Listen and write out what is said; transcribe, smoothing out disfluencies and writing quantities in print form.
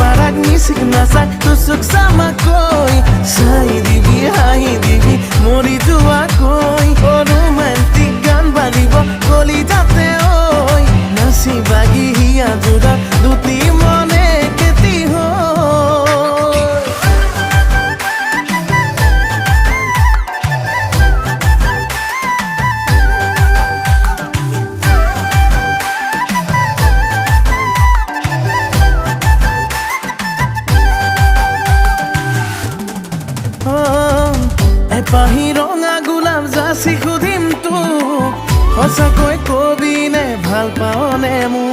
পাৰাক নিচিক নাচাক তুচুক চামাকৈ চাই দিবি হাঁহি দিবি মৰি যোৱাকৈ ৰোমান্টিক গান বাজিব কলিতাতে ঐ নাচি বাগি হিয়া যোৰা দুটি মনে কেতি এপাহি ৰঙা গোলাপ যাচি সুধিম তোক সঁচাকৈ কবি নে ভাল পাৱ নে মোক